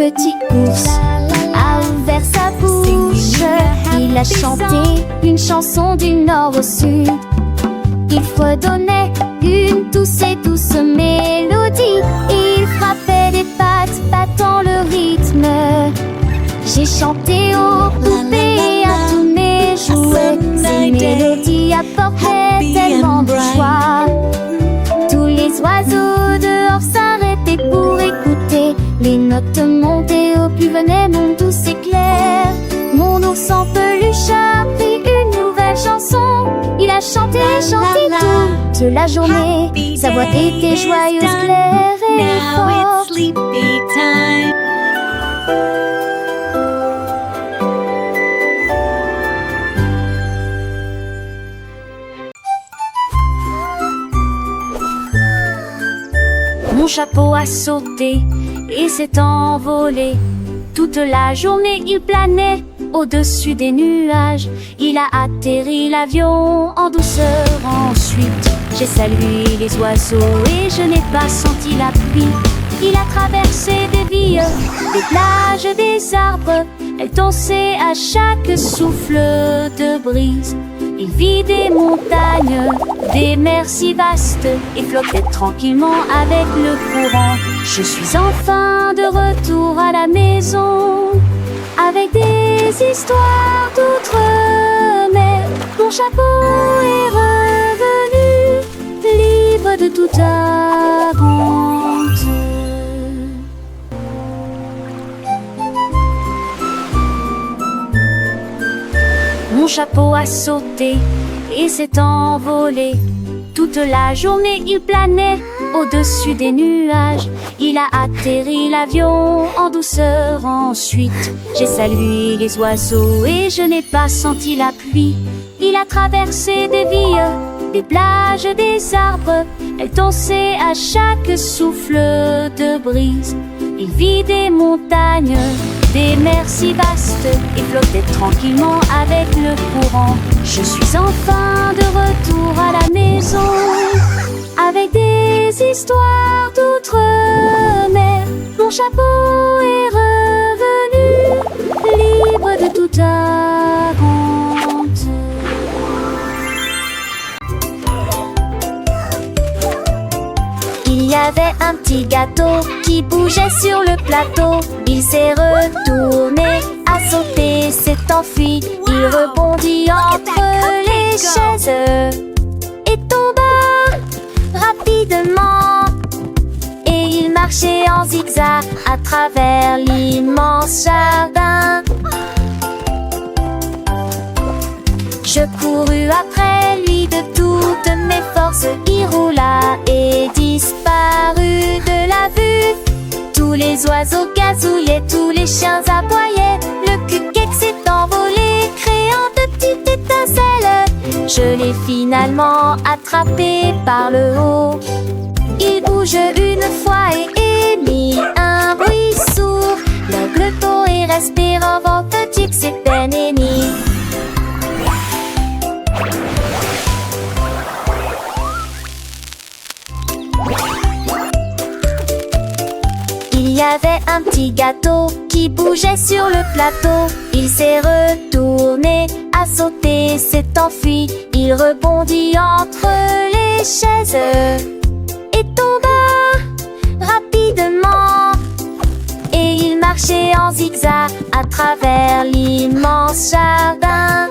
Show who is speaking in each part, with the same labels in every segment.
Speaker 1: petit ours a ouvert sa bouche. Il a chanté une chanson du nord au sud. Il fredonnait une douce et douce mélodie. Il frappait des pattes, battant le rythme. J'ai chanté aux poupées et à tous mes jouets. Ces mélodies apportaient tellement de joie. Tous les oiseaux dehors s'arrêtaient pour écouter. Les notes montaient au plus venait mon doux éclair. Mon ours en peluche a appris une nouvelle chanson. Il a chanté, chanté toute la journée. Sa voix était joyeuse, claire et forte. Mon chapeau a sauté et s'est envolé. Toute la journée il planait au-dessus des nuages. Il a atterri l'avion en douceur. Ensuite j'ai salué les oiseaux et je n'ai pas senti la pluie. Il a traversé des villes, des plages, des arbres. Elle dansait à chaque souffle de brise. Il vit des montagnes, des mers si vastes et flottait tranquillement avec le courant. Je suis enfin de retour à la maison avec des histoires d'outre-mer. Mon chapeau est revenu, libre de toute honte. Mon chapeau a sauté et s'est envolé. Toute la journée il planait au-dessus des nuages. Il a atterri l'avion en douceur. Ensuite j'ai salué les oiseaux et je n'ai pas senti la pluie. Il a traversé des villes, des plages, des arbres. Elle dansait à chaque souffle de brise. Il vit des montagnes, des mers si vastes et flottait tranquillement avec le courant. Je suis enfin de retour à la maison avec des histoires d'outre-mer. Mon chapeau est revenu, libre de toute honte. Il y avait un petit gâteau qui bougeait sur le plateau. Il s'est retourné, a sauté, s'est enfui. Il rebondit entre les chaises et tomba rapidement. Et il marchait en zigzag à travers l'immense jardin. Je courus après lui de toutes mes forces. Il roula et disparut de la vue. Tous les oiseaux gazouillaient, tous les chiens aboyaient. Le cuquec s'est envolé, créant de petites étincelles. Je l'ai finalement attrapé par le haut. Il bouge une fois et émit un bruit sourd. L'aigle tôt et respire en vent, dit que c'est un ennemi. Il y avait un petit gâteau qui bougeait sur le plateau. Il s'est retourné, a sauté, s'est enfui. Il rebondit entre les chaises et tomba rapidement. Et il marchait en zigzag à travers l'immense jardin.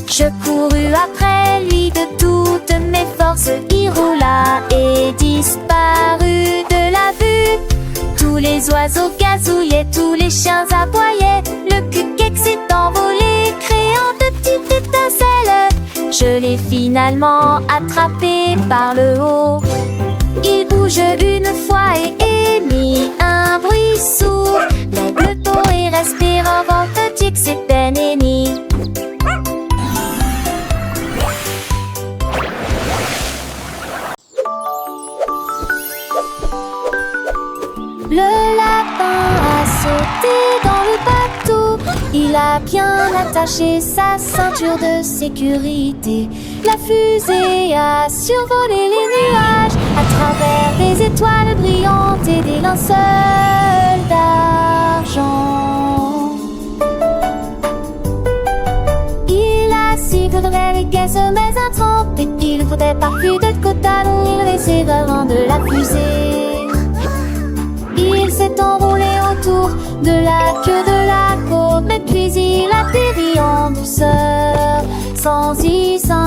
Speaker 1: Je courus après lui de toutes mes forces. Il roula et disparut de la vue. Tous les oiseaux gazouillaient, tous les chiens aboyaient. Le cuquec s'est envolé, créant de petites étincelles. Je l'ai finalement attrapé par le haut. Il bouge une fois et émit un bruit sourd. L'aigle tôt et respire en vent, dit que c'est un ennemi. Le lapin a sauté dans le bateau. Il a bien attaché sa ceinture de sécurité. La fusée a survolé les nuages à travers des étoiles brillantes et des linceuls d'argent. Il a su que de les caisses mais un trempe et qu'il ne faudrait pas plus de quota, donc il laissait devant de la fusée. Il s'est enroulé autour de la queue de la côte, mais puis il atterrit en douceur, sans incident.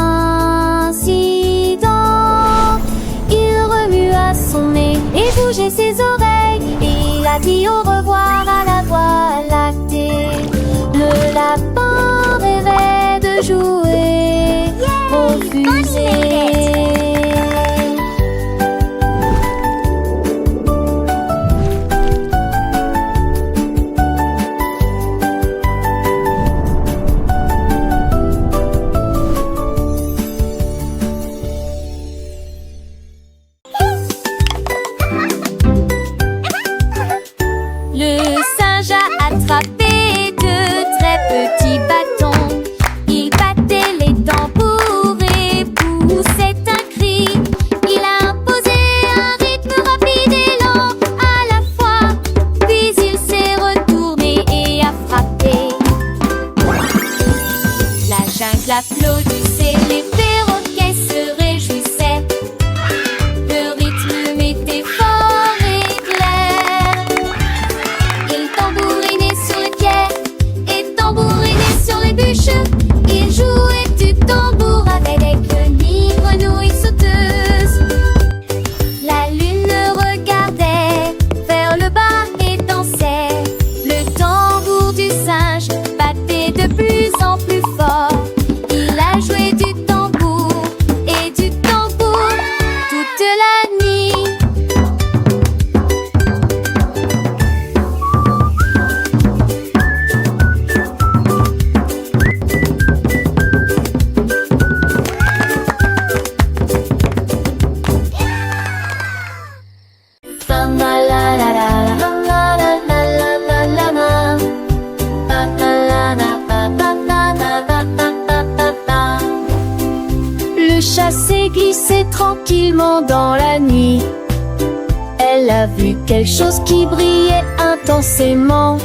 Speaker 1: Il remua son nez et bougeait ses oreilles, et il a dit au revoir à la voie lactée. Le lapin rêvait de jouer aux fusées. Le singe a attrapé de très petits bâtons. Il battait les tambours et poussait un cri. Il a imposé un rythme rapide et lent à la fois. Puis il s'est retourné et a frappé. La jungle applaudissait, les perroquets se réjouissaient. Le rythme était fort et clair. Il tambourinait sur les pierres et tambourinait sur les bûches. Il jouait du tambour avec des grenouilles sauteuses. La lune regardait vers le bas et dansait. Le tambour du singe battait de plus en plus fort. Il a joué du tambour et du tambour toute la nuit. Le chat s'est glissé tranquillement dans la nuit. Elle a vu quelque chose qui brillait intensément.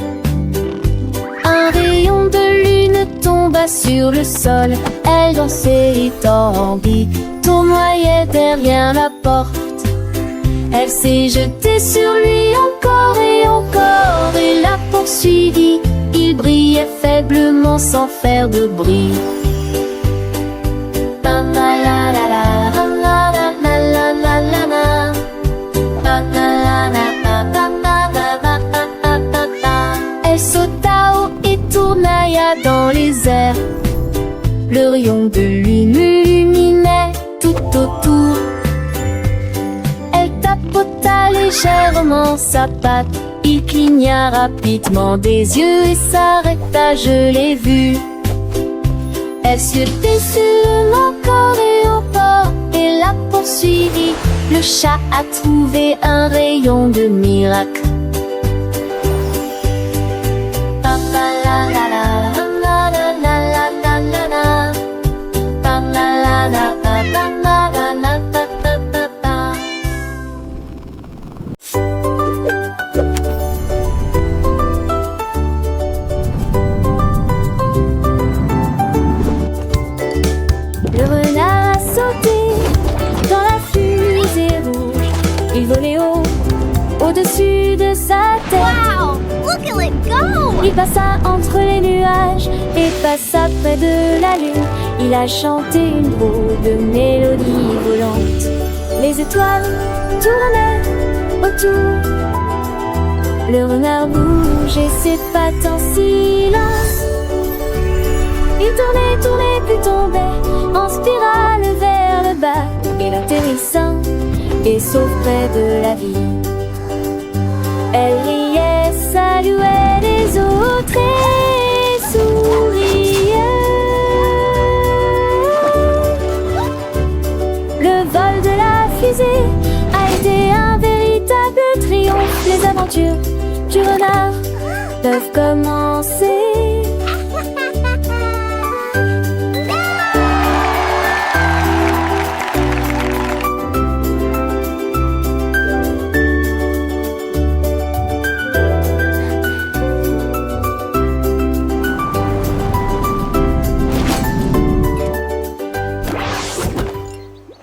Speaker 1: Un rayon de lune tomba sur le sol. Elle dansait étendue, tournoyait derrière la porte. Elle s'est jetée sur lui encore et encore et l'a poursuivi. Il brillait faiblement sans faire de bruit. Elle sauta haut et tournailla dans les airs. Le rayon de lune illuminait tout autour. Elle tapota légèrement sa patte. Il cligna rapidement des yeux et s'arrêta, je l'ai vu. Elle se sur encore et encore et l'a poursuivi. Le chat a trouvé un rayon de miracle. Le renard a sauté dans la fusée rouge. Il volait haut, au-dessus de sa tête.
Speaker 2: Wow! Look at it go!
Speaker 1: Il passa entre les nuages et passa près de la lune. Il a chanté une drôle de mélodie volante. Les étoiles tournaient autour. Le renard bougeait ses pattes en silence. Il tournait, tournait, puis tombait en spirale vers le bas. Il atterrissant et sauf près de la vie. Elle riait, saluait les autres et souriait. Le vol de la fusée a été un véritable triomphe. Les aventures du renard peuvent commencer.